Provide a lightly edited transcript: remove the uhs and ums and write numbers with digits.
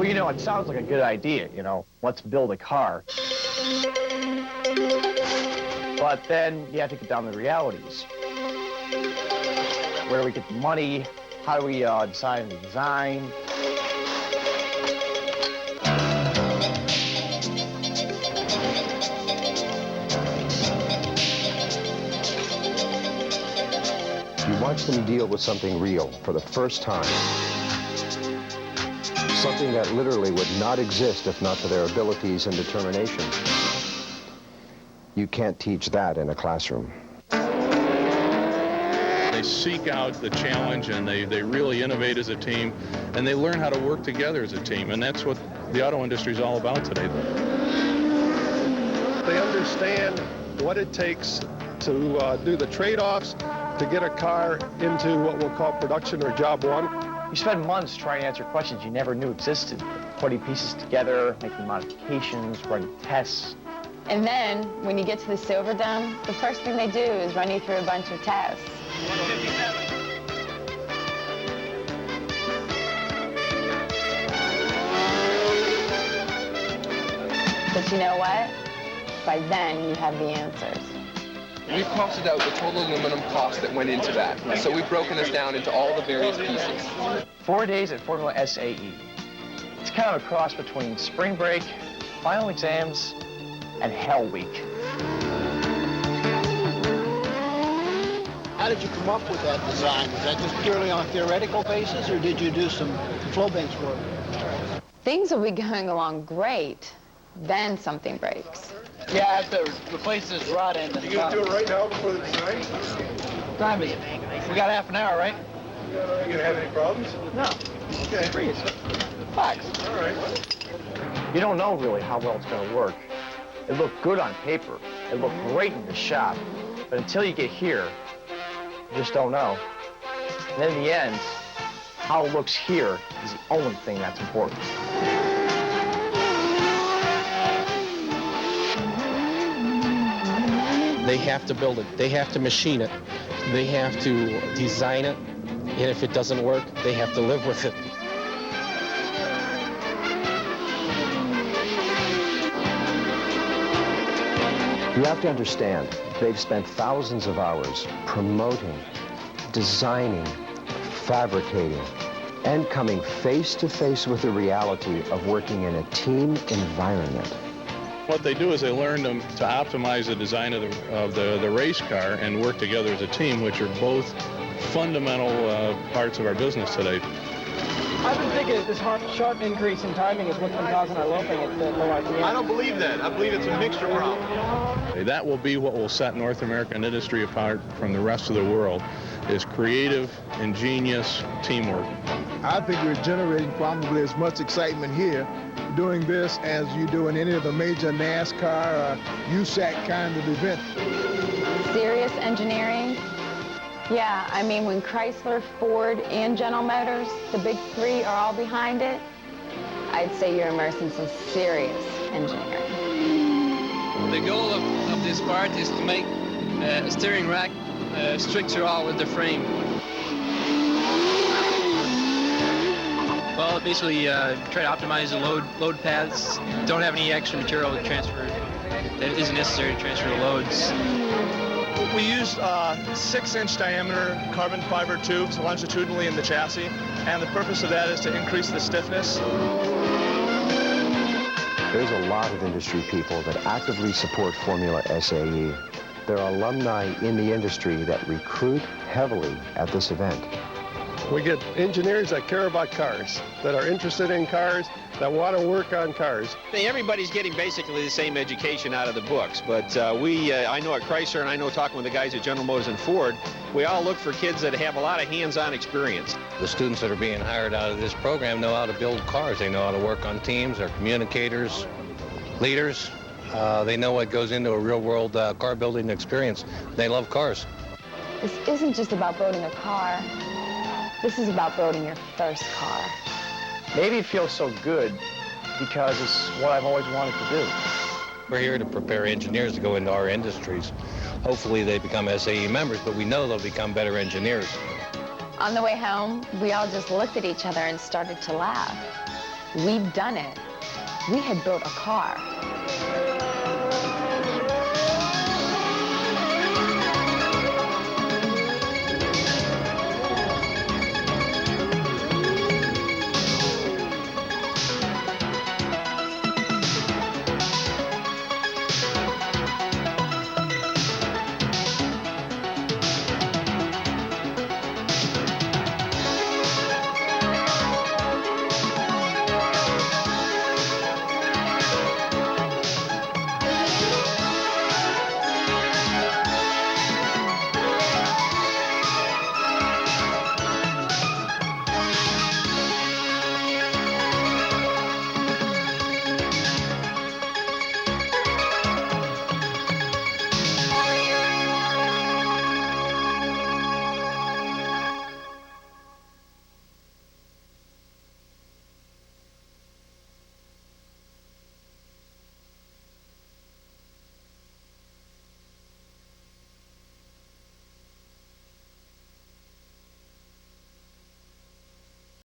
Well, you know, it sounds like a good idea, you know, let's build a car. But then you have to get down to the realities. Where do we get the money? How do we decide the design? You watch them deal with something real for the first time. Something that literally would not exist if not for their abilities and determination. You can't teach that in a classroom. They seek out the challenge and they really innovate as a team, and they learn how to work together as a team, and that's what the auto industry is all about today. They understand what it takes to do the trade-offs to get a car into what we'll call production or job one. You spend months trying to answer questions you never knew existed, putting pieces together, making modifications, running tests. And then, when you get to the Silver Dome, the first thing they do is run you through a bunch of tests. 157. But you know what? By then, you have the answers. We've costed out the total aluminum cost that went into that. So we've broken this down into all the various pieces. 4 days at Formula SAE. It's kind of a cross between spring break, final exams, and Hell Week. How did you come up with that design? Was that just purely on a theoretical basis, or did you do some flow bench work? Things will be going along great, then something breaks. Yeah, I have to replace this rod end. You gonna do it right now before the design? Time is, we got half an hour, right? You gonna have any problems? No. Okay. Freeze. Facts. All right. You don't know really how well it's going to work. It looked good on paper. It looked great in the shop. But until you get here, you just don't know. And then in the end, how it looks here is the only thing that's important. They have to build it. They have to machine it. They have to design it. And if it doesn't work, they have to live with it. You have to understand, they've spent thousands of hours promoting, designing, fabricating, and coming face to face with the reality of working in a team environment. What they do is they learn to optimize the design of the race car and work together as a team, which are both fundamental parts of our business today. I've been thinking that this sharp increase in timing is what's been causing our loafing at the low RPM. I don't believe that. I believe it's a mixture problem. That will be what will set North American industry apart from the rest of the world, is creative, ingenious teamwork. I think we're generating probably as much excitement here doing this as you do in any of the major NASCAR or USAC kind of events. Serious engineering? Yeah, I mean, when Chrysler, Ford, and General Motors, the big three, are all behind it, I'd say you're immersed in some serious engineering. The goal of this part is to make a steering rack structural with the frame. Well, basically try to optimize the load paths. Don't have any extra material to transfer that isn't necessary to transfer the loads. We use 6-inch diameter carbon fiber tubes longitudinally in the chassis, and the purpose of that is to increase the stiffness. There's a lot of industry people that actively support Formula SAE. There are alumni in the industry that recruit heavily at this event. We get engineers that care about cars, that are interested in cars, that want to work on cars. Everybody's getting basically the same education out of the books, but I know at Chrysler, and I know talking with the guys at General Motors and Ford, we all look for kids that have a lot of hands-on experience. The students that are being hired out of this program know how to build cars. They know how to work on teams. They're communicators, leaders. They know what goes into a real-world car building experience. They love cars. This isn't just about building a car. This is about building your first car. Maybe it feels so good because it's what I've always wanted to do. We're here to prepare engineers to go into our industries. Hopefully they become SAE members, but we know they'll become better engineers. On the way home, we all just looked at each other and started to laugh. We'd done it. We had built a car.